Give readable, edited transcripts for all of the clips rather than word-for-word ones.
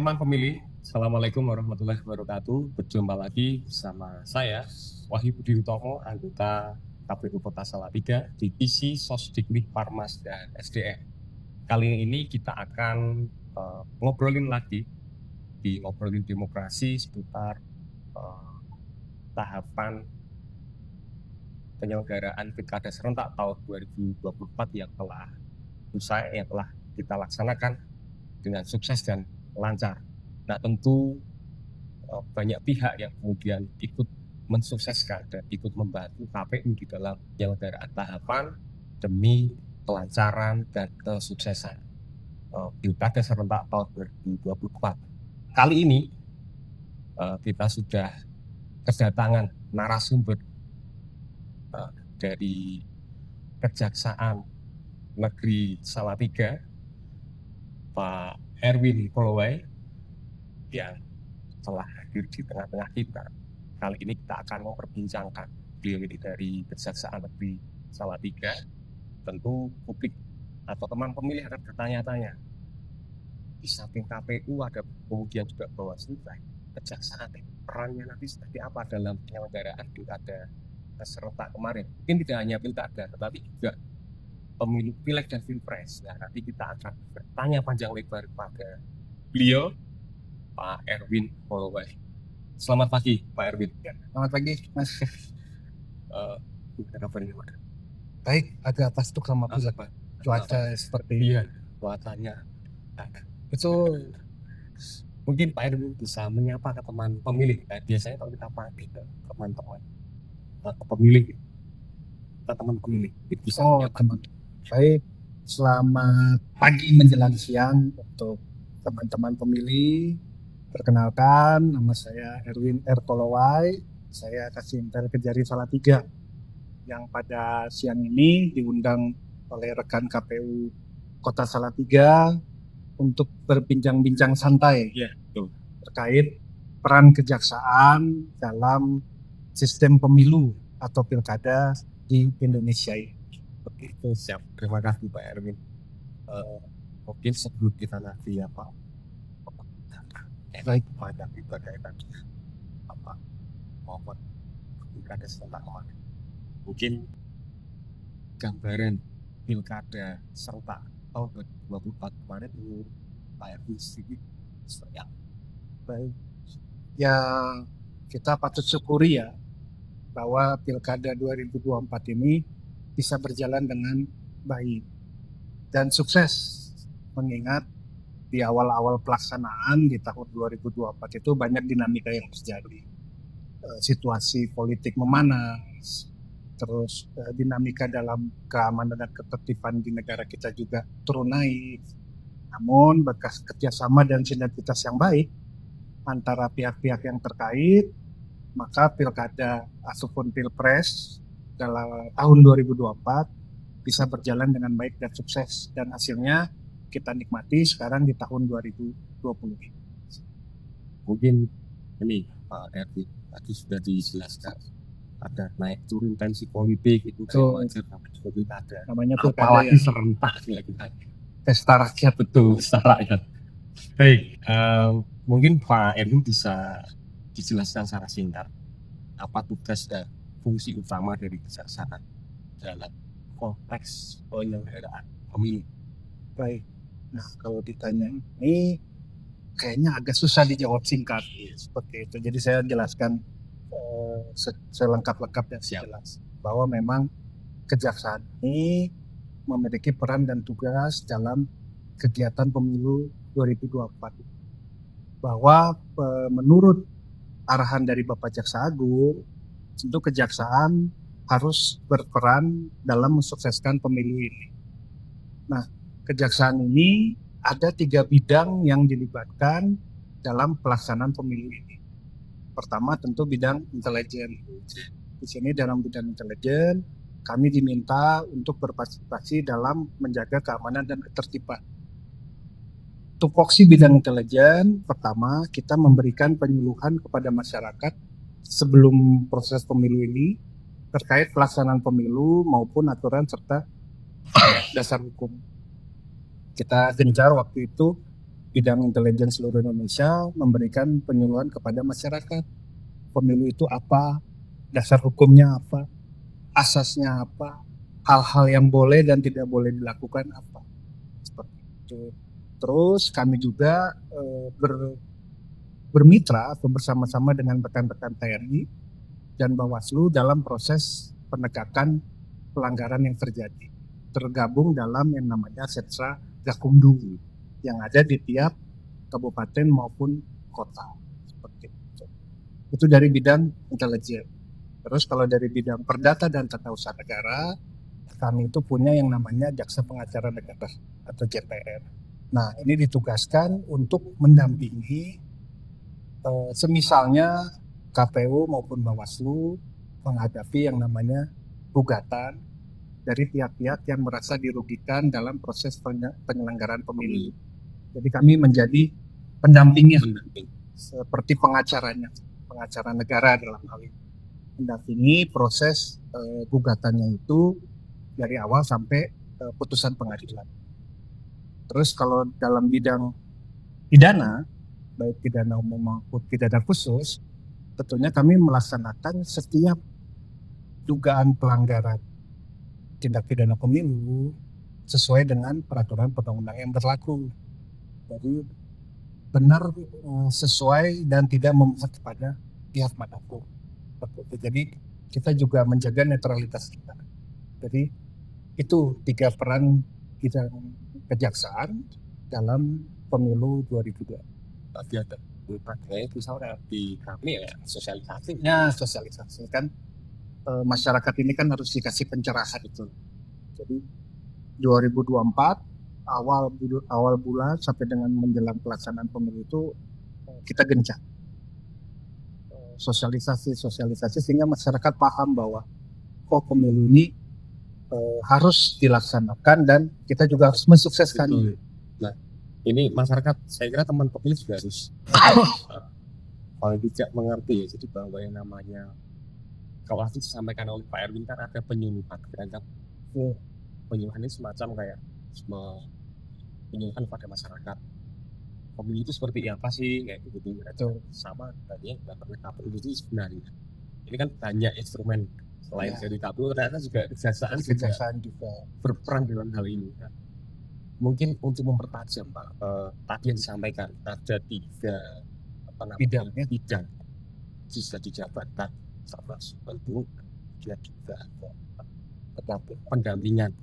teman-teman pemilih, Assalamualaikum warahmatullahi wabarakatuh. Berjumpa lagi bersama saya, Wahyu Budi Utomo, anggota KPU Kota Salatiga, Divisi Sosdiknik Parmas dan SDM. Kali ini kita akan ngobrolin lagi di ngobrolin demokrasi seputar tahapan penyelenggaraan Pilkada serentak tahun 2024 yang telah usai, yang telah kita laksanakan dengan sukses dan lancar. Nah, tentu banyak pihak yang kemudian ikut mensukseskan dan ikut membantu KPU di dalam penyelenggaraan tahapan demi kelancaran dan kesuksesan Pilkada serentak tahun 2024. Kali ini kita sudah kedatangan narasumber dari Kejaksaan Negeri Salatiga, Pak Erwin Polowai, yang telah hadir di tengah-tengah kita. Kali ini kita akan memperbincangkan beliau ini dari Kejaksaan Negeri Salatiga. Tentu publik atau teman pemilih akan bertanya-tanya, di samping KPU ada kemudian juga Bawaslu, Kejaksaan, perannya nanti seperti apa dalam penyelenggaraan Pilkada serentak kemarin. Mungkin tidak hanya Pilkada, tetapi juga pemilu Pileg dan Pilpres. Nah, nanti kita akan bertanya panjang lebar kepada beliau, Pak Erwin Polowai. Selamat pagi, Pak Erwin. Selamat pagi, Mas. Gimana kabarnya, Pak? Baik, agak pastuk sama Pak. Cuaca seperti Iya, cuacanya. Betul. Mungkin Pak Erwin bisa menyapa ke teman pemilih. Nah, biasanya kalau kita panggil ke teman-teman pemilih, teman pemilih, itu bisa menyapa. Teman. Baik, selamat pagi menjelang siang untuk teman-teman pemilih. Perkenalkan, nama saya Erwin R. Polowai. Saya Kasih Intel Kejari Salatiga, yang pada siang ini diundang oleh rekan KPU Kota Salatiga untuk berbincang-bincang santai terkait peran kejaksaan dalam sistem pemilu atau pilkada di Indonesia ini. Begitu, siap. Terima kasih Pak Erwin. Mungkin sebelum kita nanti Baik, pada berkaitan apa maupun pilkada serentak kemarin. Mungkin gambaran pilkada serentak tahun 2024 kemarin menurut Pak Erwin sendiri seperti apa? baik. Ya, kita patut syukuri ya bahwa pilkada 2024 ini bisa berjalan dengan baik dan sukses, mengingat di awal-awal pelaksanaan di tahun 2024 itu banyak dinamika yang terjadi. Situasi politik memanas, terus dinamika dalam keamanan dan ketertiban di negara kita juga turun naik. Namun berkat kerjasama dan sinergitas yang baik antara pihak-pihak yang terkait, maka pilkada ataupun pilpres dalam tahun 2024 bisa berjalan dengan baik dan sukses, dan hasilnya kita nikmati sekarang di tahun 2020. Mungkin ini Pak Erwin tadi sudah dijelaskan ada naik turun tensi politik itu namanya pilkada apalagi serentak pesta rakyat. Betul, pesta rakyat. Baik, mungkin Pak Erwin bisa dijelaskan secara singkat apa tugas dan fungsi utama dari kejaksaan dalam konteks penyelenggaraan pemilu. Baik, nah kalau ditanya ini kayaknya agak susah dijawab singkat seperti itu. Jadi saya jelaskan selengkap-lengkapnya jelas bahwa memang kejaksaan ini memiliki peran dan tugas dalam kegiatan pemilu 2024. Bahwa menurut arahan dari Bapak Jaksa Agung, tentu kejaksaan harus berperan dalam mensukseskan pemilu ini. Nah, kejaksaan ini ada 3 bidang yang dilibatkan dalam pelaksanaan pemilu ini. Pertama tentu bidang intelijen. Di sini dalam bidang intelijen kami diminta untuk berpartisipasi dalam menjaga keamanan dan ketertiban. Tupoksi bidang intelijen, pertama kita memberikan penyuluhan kepada masyarakat sebelum proses pemilu ini terkait pelaksanaan pemilu maupun aturan serta dasar hukum. Kita gencar waktu itu bidang intelijen seluruh Indonesia memberikan penyuluhan kepada masyarakat. Pemilu itu apa, dasar hukumnya apa, asasnya apa, hal-hal yang boleh dan tidak boleh dilakukan apa. Seperti itu. Terus kami juga bermitra atau bersama-sama dengan rekan-rekan TNI dan Bawaslu dalam proses penegakan pelanggaran yang terjadi. Tergabung dalam yang namanya Setra Gakumdu yang ada di tiap kabupaten maupun kota. Seperti itu. Itu dari bidang intelijen. Terus kalau dari bidang perdata dan tata usaha negara, kami itu punya yang namanya Jaksa Pengacara Negara atau JPN. Nah, ini ditugaskan untuk mendampingi semisalnya KPU maupun Bawaslu menghadapi yang namanya gugatan dari pihak-pihak yang merasa dirugikan dalam proses penyelenggaraan pemilu. Jadi kami menjadi pendampingnya, seperti pengacaranya, pengacara negara dalam hal ini. Mendampingi proses gugatannya itu dari awal sampai putusan pengadilan. Terus kalau dalam bidang pidana, baik pidana umum maupun pidana khusus, tentunya kami melaksanakan setiap dugaan pelanggaran tindak pidana pemilu sesuai dengan peraturan perundang-undangan yang berlaku. Jadi benar sesuai dan tidak memihak kepada pihak manapun. Jadi kita juga menjaga netralitas kita. Jadi itu 3 peran kita kejaksaan dalam pemilu 2002. Tadi ada berbagai misalnya di kami ya sosialisasi. Ya, sosialisasi kan masyarakat ini kan harus dikasih pencerahan itu. Jadi 2024 awal bulan sampai dengan menjelang pelaksanaan pemilu itu kita gencar sosialisasi sehingga masyarakat paham bahwa pemilu ini harus dilaksanakan dan kita juga harus mensukseskan. Betul. Nah, ini masyarakat saya kira teman pemilih juga harus paling tidak mengerti ya. Jadi bahwa yang namanya kalau tadi disampaikan oleh Pak Erwin kan ada penyuluhan, kan penyuluhan ini semacam kayak penyuluhan pada masyarakat. Pemilu itu seperti apa sih kayak gitu. Itu sama tadi yang dilakukan KPU itu sebenarnya. Ini kan banyak instrumen selain dari KPU ternyata juga kejaksaan juga berperan dalam hal ini. Nah, mungkin untuk mempertajam Pak, tadi yang disampaikan ada 3 bidang bisa dijabat sama itu dia juga ada pendampingan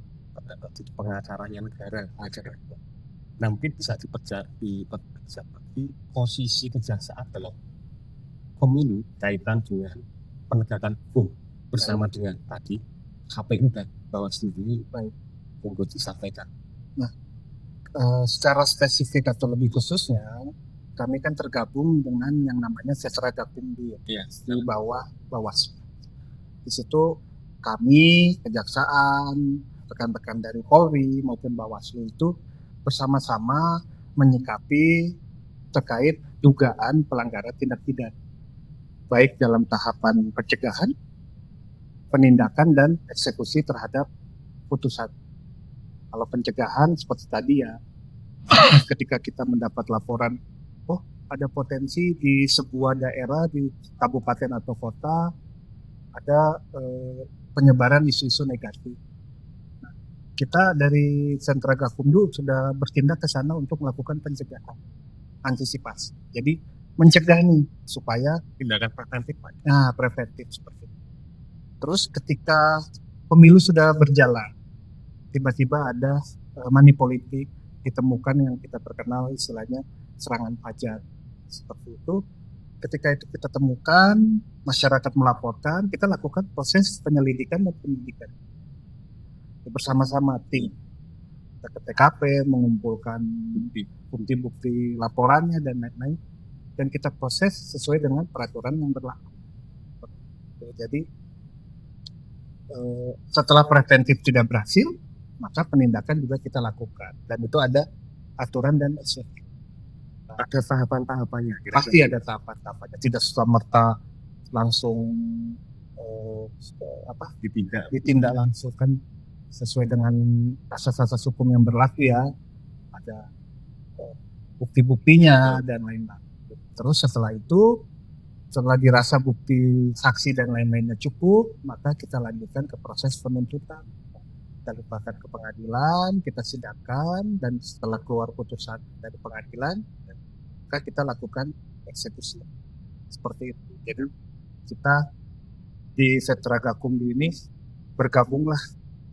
pengacaranya negara agar nah mungkin bisa di posisi kejaksaan dalam pemilu kaitan dengan penegakan hukum bersama dengan tadi KPU dan Bawaslu ini monggo disampaikan. Nah, secara spesifik atau lebih khususnya kami kan tergabung dengan yang namanya Setra Gakumdu di bawah Bawaslu. Di situ kami, kejaksaan, rekan-rekan dari Polri maupun Bawaslu itu bersama-sama menyikapi terkait dugaan pelanggaran tindak pidana, baik dalam tahapan pencegahan, penindakan, dan eksekusi terhadap putusan. Kalau pencegahan seperti tadi ya, ketika kita mendapat laporan, ada potensi di sebuah daerah di kabupaten atau kota ada penyebaran isu-isu negatif. Nah, kita dari Sentra Gakumdu sudah bertindak ke sana untuk melakukan pencegahan, antisipasi. Jadi mencegah nih supaya tindakan preventif. Nah, preventif seperti itu. Terus ketika pemilu sudah berjalan, tiba-tiba ada money politik ditemukan yang kita terkenal istilahnya serangan pajak. Seperti itu, ketika itu kita temukan, masyarakat melaporkan, kita lakukan proses penyelidikan dan penyidikan bersama-sama tim. Kita ke TKP, mengumpulkan bukti-bukti laporannya dan lain-lain, dan kita proses sesuai dengan peraturan yang berlaku. Jadi setelah preventif tidak berhasil, maka penindakan juga kita lakukan, dan itu ada aturan dan SOP. Ada tahapan-tahapannya. Pasti ada tahapan-tahapannya. Tidak serta-merta langsung ditindak langsung kan sesuai dengan asas-asas hukum yang berlaku ya. Ada bukti-buktinya dan lain-lain. Terus setelah itu, setelah dirasa bukti saksi dan lain-lainnya cukup, maka kita lanjutkan ke proses penuntutan. Kita limpahkan ke pengadilan, kita sidangkan, dan setelah keluar putusan dari pengadilan, maka kita lakukan eksekusi. Seperti itu. Jadi kita di Setra Gakumdu ini bergabunglah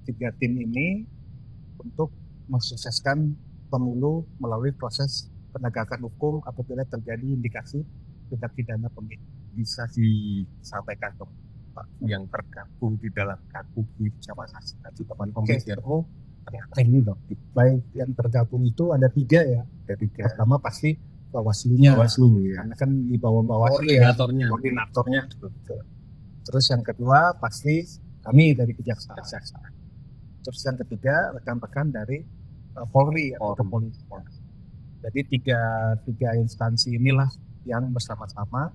3 tim ini untuk mensukseskan pemilu melalui proses penegakan hukum apabila terjadi indikasi tindak pidana pemilu. Bisa disampaikan ke Pak yang tergabung di dalam Gakumdu siapa saja tadi teman-teman oh ternyata ini loh. Baik, yang tergabung itu ada 3 ya. Ada 3. Pertama pasti Bawaslu-nya. Bawaslu ya. Karena kan di bawah Bawaslu ya, Koordinatornya. koordinatornya. Terus yang kedua pasti kami dari Kejaksaan. Terus yang ketiga rekan-rekan dari Polri atau kepolisian. Jadi tiga instansi inilah yang bersama-sama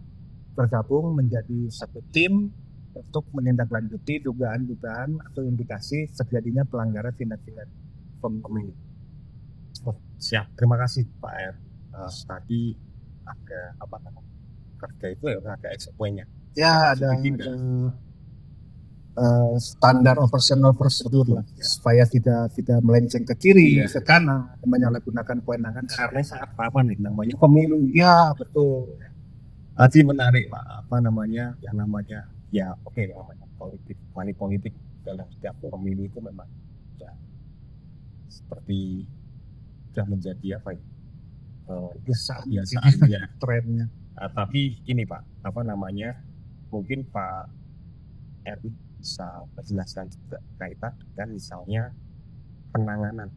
bergabung menjadi satu tim untuk menindaklanjuti dugaan-dugaan atau indikasi terjadinya pelanggaran tindak pidana pemilu. Siap, terima kasih Pak R. Tadi ada apa namanya kerja itu ya ada SOP-nya. Ya ada standar operasional prosedur lah supaya tidak melenceng ke kiri ke kanan menyalahgunakan kewenangan Karena saat apa nih namanya pemilu. ya betul. Tadi menarik Pak apa namanya yang namanya ya oke namanya politik money politik dalam setiap pemilu itu memang ya, seperti sudah menjadi apa ya biasa ya Trennya. tapi ini Pak apa namanya mungkin Pak Erwin bisa menjelaskan juga kaitan dengan misalnya penanganan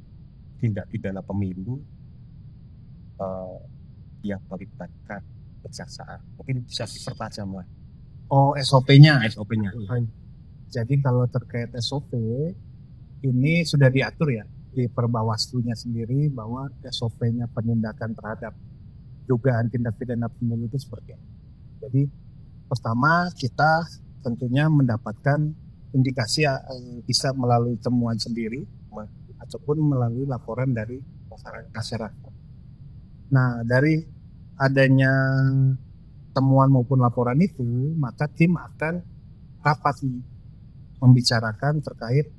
tindak pidana pemilu yang melibatkan kejaksaan mungkin bisa dipertajam lah. Oh SOP-nya. Jadi kalau terkait SOP ini sudah diatur ya di Perbawaslu-nya sendiri bahwa SOP-nya penindakan terhadap dugaan tindak pidana pemilu itu seperti apa. Jadi pertama kita tentunya mendapatkan indikasi bisa melalui temuan sendiri ataupun melalui laporan dari masyarakat. Nah dari adanya temuan maupun laporan itu maka tim akan rapat membicarakan terkait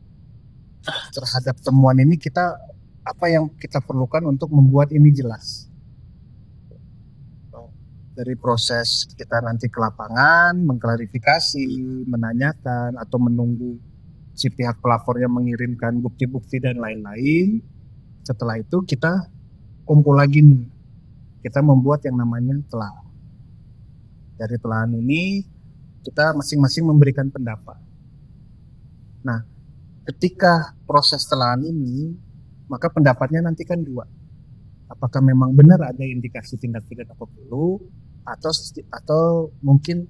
terhadap temuan ini kita apa yang kita perlukan untuk membuat ini jelas. Dari proses kita nanti ke lapangan, mengklarifikasi, menanyakan atau menunggu si pihak pelapornya mengirimkan bukti-bukti dan lain-lain. Setelah itu kita kumpul lagi nih. Kita membuat yang namanya telaah. Dari telahan ini kita masing-masing memberikan pendapat. Nah, ketika proses telahan ini, maka pendapatnya nanti kan 2. Apakah memang benar ada indikasi tindak pidana pemilu atau mungkin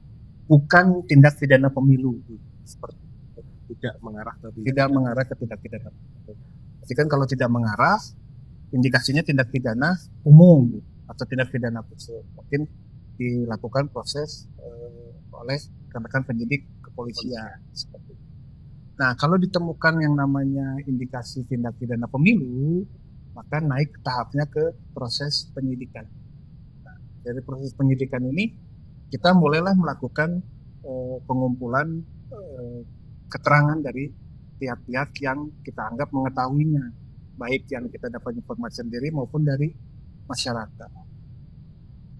bukan tindak pidana pemilu seperti tidak mengarah ke tindak pidana pemilu. Jadi kan kalau tidak mengarah indikasinya tindak pidana umum atau tindak pidana khusus mungkin dilakukan proses oleh rekan-rekan penyidik kepolisian seperti itu. Nah, kalau ditemukan yang namanya indikasi tindak pidana pemilu, maka naik tahapnya ke proses penyidikan. Nah, dari proses penyidikan ini, kita mulailah melakukan pengumpulan keterangan dari pihak-pihak yang kita anggap mengetahuinya, baik yang kita dapat informasi sendiri maupun dari masyarakat.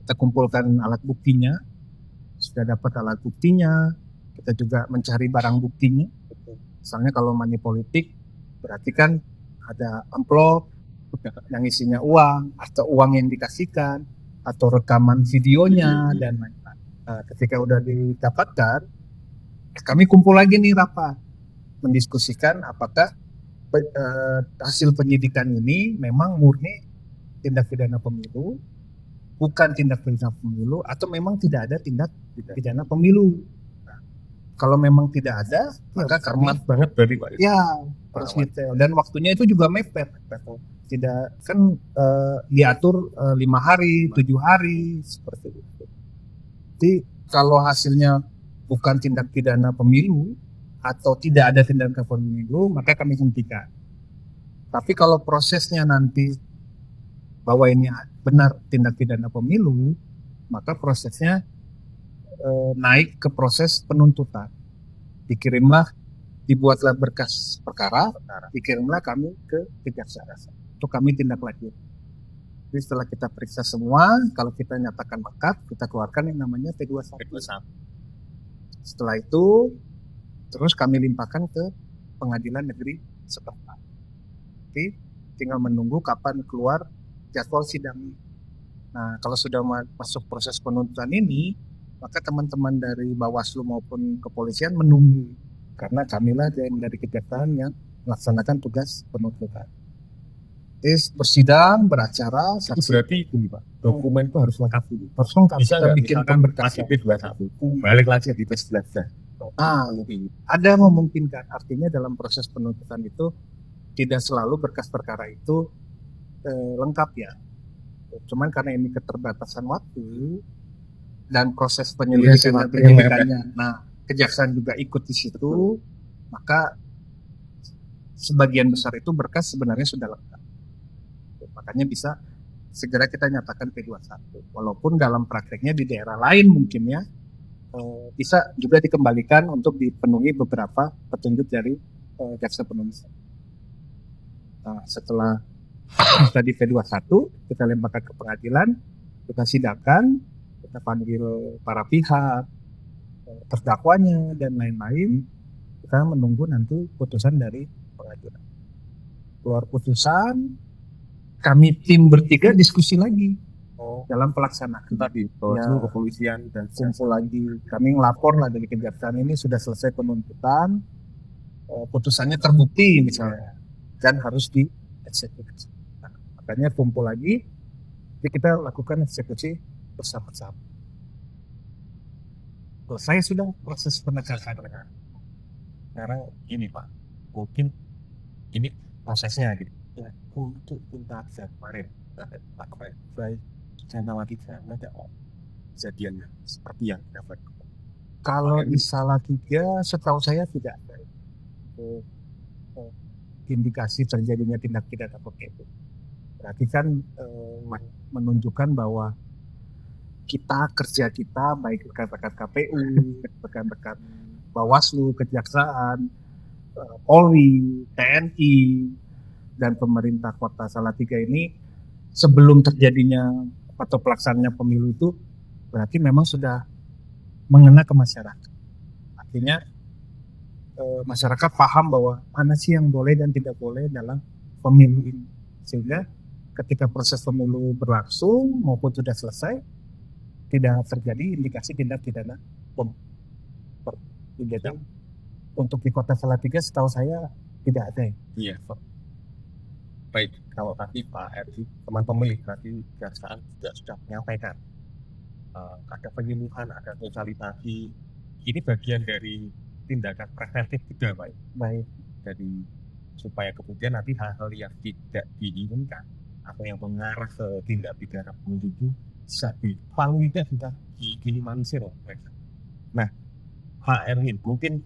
Kita kumpulkan alat buktinya, sudah dapat alat buktinya, kita juga mencari barang buktinya. Misalnya kalau money politik berarti kan ada amplop yang isinya uang atau uang yang dikasihkan atau rekaman videonya dan lain-lain. Nah, ketika udah didapatkan, kami kumpul lagi nih rapat mendiskusikan apakah hasil penyidikan ini memang murni tindak pidana pemilu, bukan tindak pidana pemilu atau memang tidak ada tindak pidana pemilu. Kalau memang tidak ada, maka kami banget berarti Pak. Ya, harus detail dan waktunya itu juga mepet. Tidak kan diatur 5 hari, 7 hari seperti itu. Jadi kalau hasilnya bukan tindak pidana pemilu atau tidak ada tindak pidana pemilu, maka kami hentikan. Tapi kalau prosesnya nanti bahwa ini benar tindak pidana pemilu, maka prosesnya naik ke proses penuntutan. Dibuatlah berkas perkara, dikirimlah kami ke kejaksaan untuk kami tindak lanjut. Jadi setelah kita periksa semua, kalau kita nyatakan lengkap, kita keluarkan yang namanya P21. Setelah itu, terus kami limpahkan ke pengadilan negeri setempat. Jadi tinggal menunggu kapan keluar jadwal sidang. Nah, kalau sudah masuk proses penuntutan ini, maka teman-teman dari Bawaslu maupun kepolisian menunggu, karena kamilah dari kejaksaan yang melaksanakan tugas penuntutan. Terus bersidang, beracara, Itu berarti ini Pak, dokumen itu harus lengkap dulu. harus lengkap. Bisa Kita nggak bikin misalkan pemberkas. masih P21, balik lagi di P11. Ada memungkinkan. Artinya dalam proses penuntutan itu tidak selalu berkas perkara itu lengkap ya. Cuman karena ini keterbatasan waktu dan proses penyelidikannya, nah kejaksaan juga ikut di situ, maka sebagian besar itu berkas sebenarnya sudah lengkap. Makanya bisa segera kita nyatakan P21. Walaupun dalam prakteknya di daerah lain mungkin ya bisa juga dikembalikan untuk dipenuhi beberapa petunjuk dari jaksa penuntut. Nah, setelah tadi P21 kita limpahkan ke pengadilan, kita sidangkan, kita panggil para pihak, terdakwanya dan lain-lain. Kita menunggu nanti putusan dari pengadilan. Keluar putusan, kami tim bertiga diskusi lagi dalam pelaksanaan Tadi Ya. kepolisian dan kumpul lagi. Kami ngelapor lah dari kejaksaan ini sudah selesai penuntutan, putusannya terbukti misalnya, dan harus dieksekusi. Nah, makanya kumpul lagi, jadi kita lakukan eksekusi bersama-sama. Selesai sudah proses penegakan. sekarang ini Pak, mungkin ini prosesnya gitu. Ya, untuk tuntasan kemarin, baik channel lagi ada kejadiannya seperti yang dapat. Kalau di Salatiga, setahu saya tidak ada indikasi terjadinya tindak pidana seperti itu. Berarti kan menunjukkan bahwa kerja kita baik rekan-rekan KPU, rekan-rekan Bawaslu, Kejaksaan, Polri, TNI, dan pemerintah Kota Salatiga ini sebelum terjadinya atau pelaksanaannya pemilu itu berarti memang sudah mengena ke masyarakat. Artinya masyarakat paham bahwa mana sih yang boleh dan tidak boleh dalam pemilu ini. Sehingga ketika proses pemilu berlangsung maupun sudah selesai, tidak terjadi indikasi tindak pidana pidana. Untuk di Kota Salatiga setahu saya tidak ada. Iya, Pak. Baik, kalau tadi Pak RD, teman pemilih tadi kejaksaan sudah menyampaikan ada penyuluhan, ada sosialisasi. Ini bagian dari tindakan preventif juga, Pak. Baik. Jadi supaya kemudian nanti hal-hal yang tidak diinginkan atau yang mengarah ke tindak pidana pemilu itu bisa paling tidak sudah diminimalisir oleh mereka. Nah, Pak Erwin, mungkin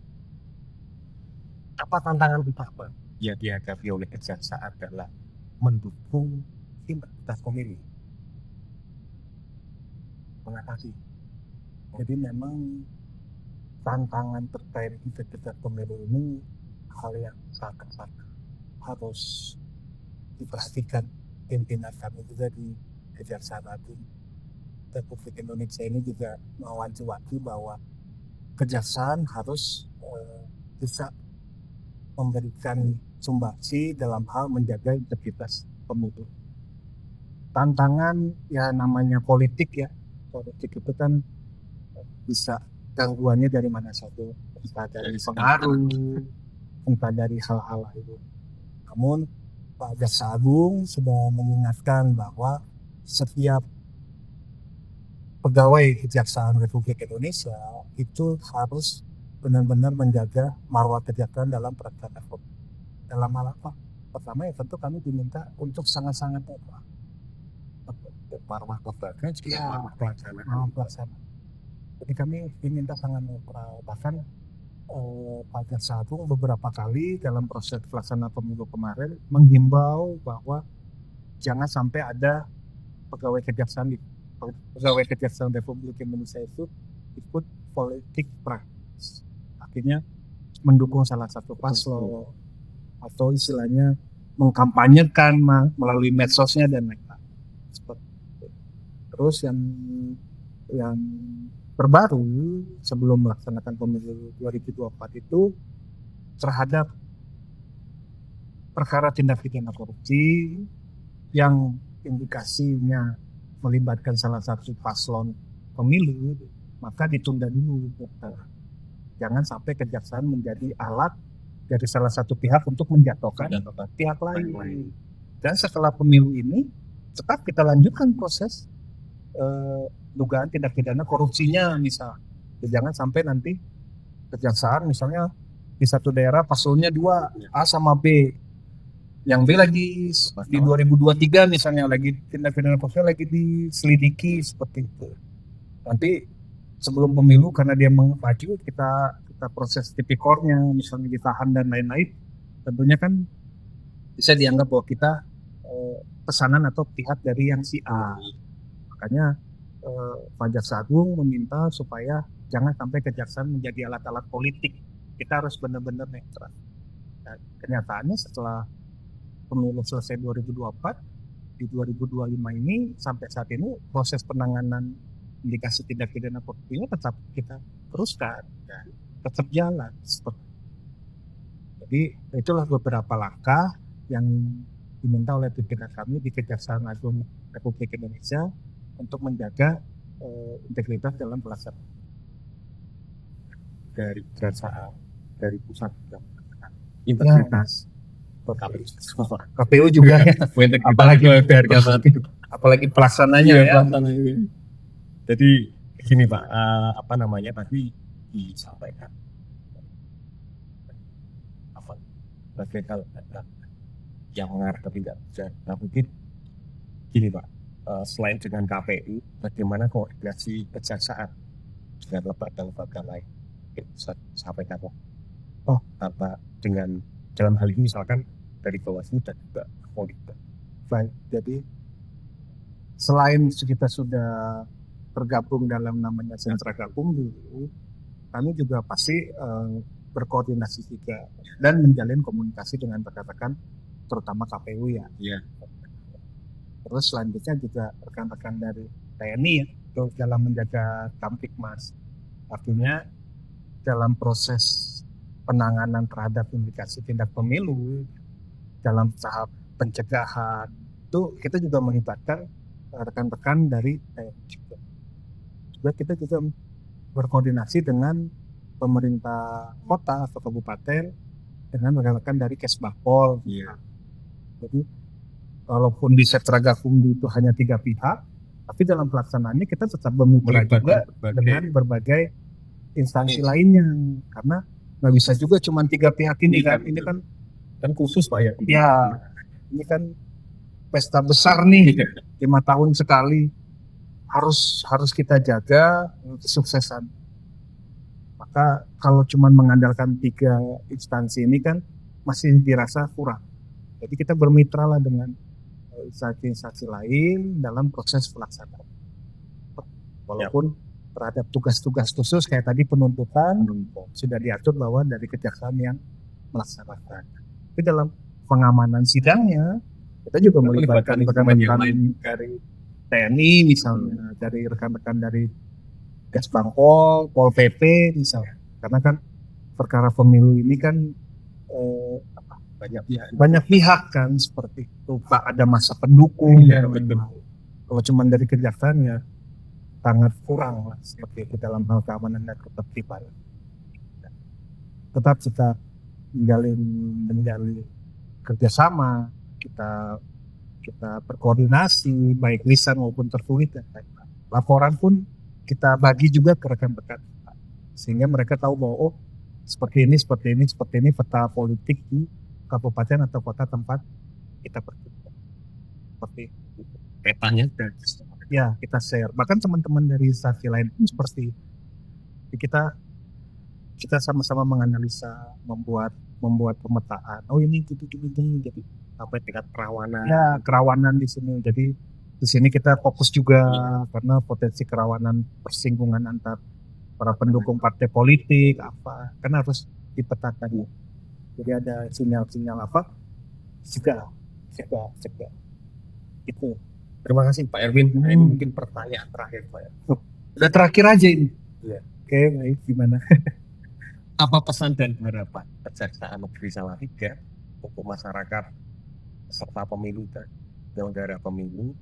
apa tantangan utama yang dihadapi oleh kejaksaan adalah mendukung integritas pemilu, mengatasi. Jadi memang tantangan terkait integritas pemilu ini hal yang sangat harus diperhatikan pimpinan kami juga di Kejaksaan Agung Republik Indonesia ini juga mewanti-wanti bahwa kejaksaan harus bisa memberikan sumbangsi dalam hal menjaga integritas pemilu. Tantangan ya namanya politik ya, politik itu kan bisa gangguannya dari mana saja, entah dari pengaruh, entah dari hal-hal itu. Namun Pak Jaksa Agung sudah mengingatkan bahwa setiap pegawai Kejaksaan Republik Indonesia itu harus benar-benar menjaga marwah kejaksaan dalam pelaksanaan hukum. Dalam hal apa? Pertama ya tentu kami diminta untuk sangat-sangat marwah lembaga juga marwah pelaksanaan. Jadi kami diminta sangat netral. Bahkan Pak Jaksa Agung beberapa kali dalam proses pelaksanaan pemilu kemarin menghimbau bahwa jangan sampai ada pegawai kejaksaan Republik Indonesia itu ikut politik praktis, akhirnya mendukung salah satu paslon atau istilahnya mengkampanyekan melalui medsosnya dan lain-lain. Seperti itu. Terus yang terbaru sebelum melaksanakan pemilu 2024 itu terhadap perkara tindak pidana korupsi yang indikasinya melibatkan salah satu paslon pemilu, maka ditunda dulu. Jangan sampai kejaksaan menjadi alat dari salah satu pihak untuk menjatuhkan pihak lain. Dan setelah pemilu ini tetap kita lanjutkan proses dugaan tindak pidana korupsinya misal. Jangan sampai nanti kejaksaan misalnya di satu daerah paslonnya 2, A sama B. Yang B lagi di 2023 misalnya lagi tindak pidana korupsi lagi diselidiki seperti itu. Nanti sebelum pemilu karena dia maju kita proses tipikornya misalnya ditahan dan lain-lain, tentunya kan bisa dianggap bahwa kita pesanan atau pihak dari yang si A. Makanya Pak Jaksa Agung meminta supaya jangan sampai kejaksaan menjadi alat-alat politik. Kita harus benar-benar netral. Dan kenyataannya setelah pemilu selesai 2024, di 2025 ini sampai saat ini proses penanganan indikasi tindak pidana korupsinya tetap kita teruskan dan tetap jalan. Jadi itulah beberapa langkah yang diminta oleh pimpinan kami di Kejaksaan Agung Republik Indonesia untuk menjaga integritas dalam pelaksanaan dari kejaksaan, dari pusat integritas. KPU juga ya, apalagi pelaksananya ya. Jadi gini Pak, tadi disampaikan sebagai hal yang mengarah ke tindak pidana. Nah mungkin gini Pak, selain dengan KPU, bagaimana koordinasi kejaksaan dengan lembaga-lembaga lain? Bisa sampaikan apa dengan dalam hal ini misalkan dari Bawaslu dan juga Polri. Baik, jadi selain kita sudah tergabung dalam namanya sentra Gakumdu, kami juga pasti berkoordinasi juga dan menjalin komunikasi dengan rekan-rekan terutama KPU ya. Iya. Terus selanjutnya juga rekan-rekan dari TNI ya, dalam menjaga Kamtibmas. Artinya dalam proses penanganan terhadap indikasi tindak pemilu dalam tahap pencegahan itu kita juga melibatkan rekan-rekan dari TNI juga. Kita juga berkoordinasi dengan pemerintah kota atau kabupaten dengan rekan-rekan dari Kesbangpol. Iya. Jadi walaupun di Sentra Gakumdu itu hanya 3 pihak, tapi dalam pelaksanaannya kita tetap bermitra juga dengan berbagai instansi lainnya, karena nggak bisa juga cuma 3 pihak ini kan. Ini kan khusus Pak ya. Ya, ini kan pesta besar nih, 5 tahun sekali harus kita jaga kesuksesan. Maka kalau cuma mengandalkan 3 instansi ini kan masih dirasa kurang. Jadi kita bermitra lah dengan instansi-instansi lain dalam proses pelaksanaan. Walaupun terhadap tugas-tugas khusus kayak tadi penuntutan sudah diatur bahwa dari kejaksaan yang melaksanakan. Tapi dalam pengamanan sidangnya kita juga melibatkan rekan-rekan dari TNI misalnya, dari rekan-rekan dari Kesbangpol, Pol PP misalnya. Karena kan perkara pemilu ini kan banyak pihak kan seperti itu. Pak, ada masa pendukung. Ya, betul. Kalau cuma dari kejaksaan ya sangat kurang lah seperti itu dalam hal keamanan dan ketertiban. Tetap kita menjalin kerjasama, kita berkoordinasi baik lisan maupun tertulis dan lain-lain. Laporan pun kita bagi juga ke rekan-rekan sehingga mereka tahu bahwa seperti ini peta politik di kabupaten atau kota tempat kita bertugas. Seperti petanya dan ya kita share. Bahkan teman-teman dari instansi lain pun seperti itu. Jadi kita sama-sama menganalisa, membuat pemetaan. Oh ini gitu. Jadi sampai tingkat kerawanan. Ya kerawanan di sini. Jadi Di sini kita fokus juga karena potensi kerawanan persinggungan antar para pendukung partai politik apa kan harus dipetakan ya. Jadi ada sinyal-sinyal apa cegah itu. Terima kasih Pak Erwin. Nah, ini mungkin pertanyaan terakhir Pak. Udah terakhir aja ini. Iya. Oke, baik, gimana? Apa pesan dan harapan Kejaksaan Negeri Salatiga untuk masyarakat peserta pemilu dan penyelenggara pemilu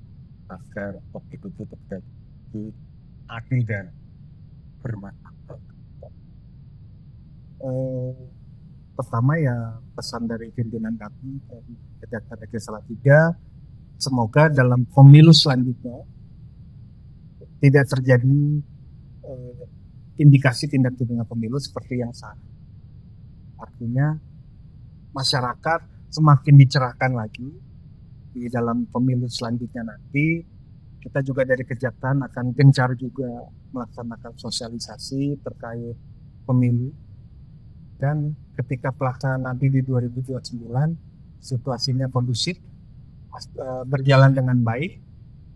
agar betul-betul terjadi adil dan bermartabat? Pertama ya pesan dari pimpinan kami Kejaksaan Negeri Salatiga, semoga dalam pemilu selanjutnya tidak terjadi indikasi tindak pidana pemilu seperti yang saat. Artinya masyarakat semakin dicerahkan lagi di dalam pemilu selanjutnya nanti. Kita juga dari Kejaksaan akan gencar juga melaksanakan sosialisasi terkait pemilu. Dan ketika pelaksanaan nanti di 2029 situasinya kondusif, berjalan dengan baik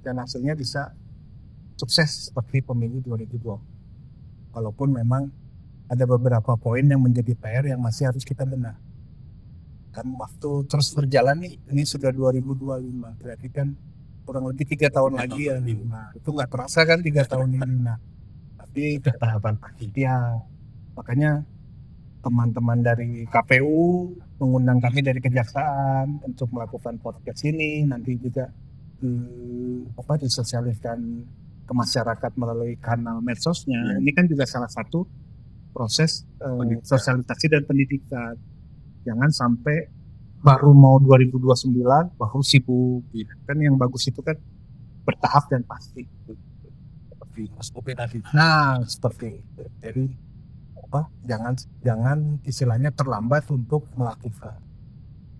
dan hasilnya bisa sukses seperti pemilu 2020. Walaupun memang ada beberapa poin yang menjadi PR yang masih harus kita benar. Kan waktu terus berjalan nih, ini sudah 2025, berarti kan kurang lebih 3 tahun lagi ya. Nah, itu nggak terasa kan 3 tahun ini. Nah, tapi Tahapan pagi. ya makanya teman-teman dari KPU mengundang kami dari Kejaksaan untuk melakukan podcast ini, nanti juga disosialiskan ke masyarakat melalui kanal medsosnya. Ini kan juga salah satu proses sosialisasi dan pendidikan. Jangan sampai baru mau 2029 baru sibuk. Kan yang bagus itu kan bertahap dan pasti. Seperti SOP tadi. Nah, seperti itu. Jadi jangan istilahnya terlambat untuk melakukan.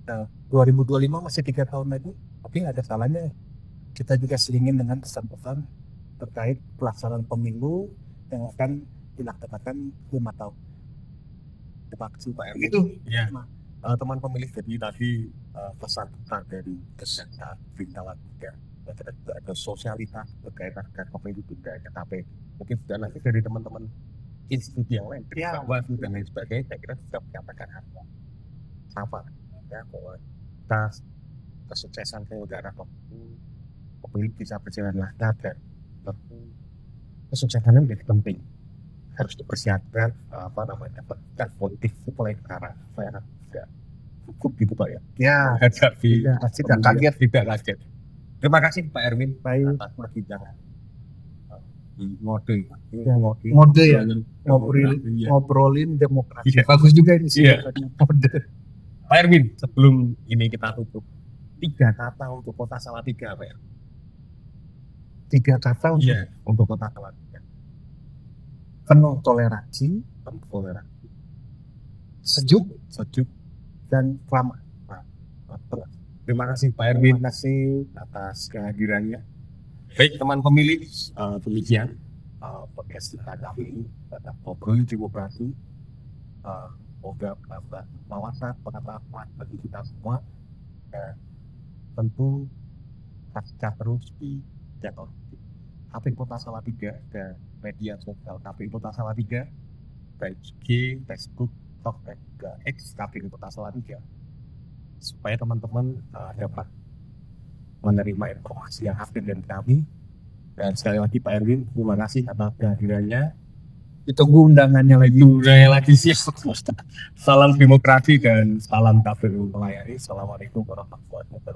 Nah, 2025 masih 3 tahun lagi, tapi nggak ada salahnya kita juga selingin dengan pesan-pesan terkait pelaksanaan pemilu yang akan dilaksanakan 5 tahun. Terima kasih Pak Erwin. Itu. Ya. Teman pemilih, jadi tadi pesan-pesan dari Kejaksaan Negeri Salatiga, ada sosialitas terkait harga pemilu juga, tapi mungkin sudah nanti dari teman-teman institusi yang lain, bahwa dan lain sebagainya, saya kira sudah menyampaikan harga sama ya, bahwa kesuksesan penyelenggara pemilu bisa berjalan lancar dan kesuksesannya menjadi penting, harus dipersiapkan pendidikan politik mulai sekarang supaya tidak cukup gitu Pak ya. Ya, Hadapi tidak kaget. Tidak kaget. Terima kasih Pak Erwin Baik. atas perbincangan ngode Ya, ngobrolin demokrasi. Bagus juga ini sih. Iya. Mode. Pak Erwin, sebelum ini kita tutup, 3 kata untuk Kota Salatiga Pak. 3 kata untuk Kota Salatiga. Penuh toleransi, sejuk, dan ramah. Terima kasih Pak Erwin. Terima kasih atas kehadirannya. Baik teman pemilih, demikian podcast kita kali ini pada ngobrol demokrasi. Semoga mendapat wawasan pengetahuan bagi kita semua. Dan tentu pasca terus di channel KPU Kota Salatiga dan media sosial KPU Kota Salatiga, baik IG, Facebook, TikTok, dan juga X KPU Kota Salatiga, supaya teman-teman dapat menerima informasi yang update dari kami. Dan sekali lagi Pak Erwin, terima kasih atas kehadirannya. Ditunggu undangannya lagi. Salam demokrasi dan salam KPU melayani. Assalamualaikum warahmatullahi wabarakatuh.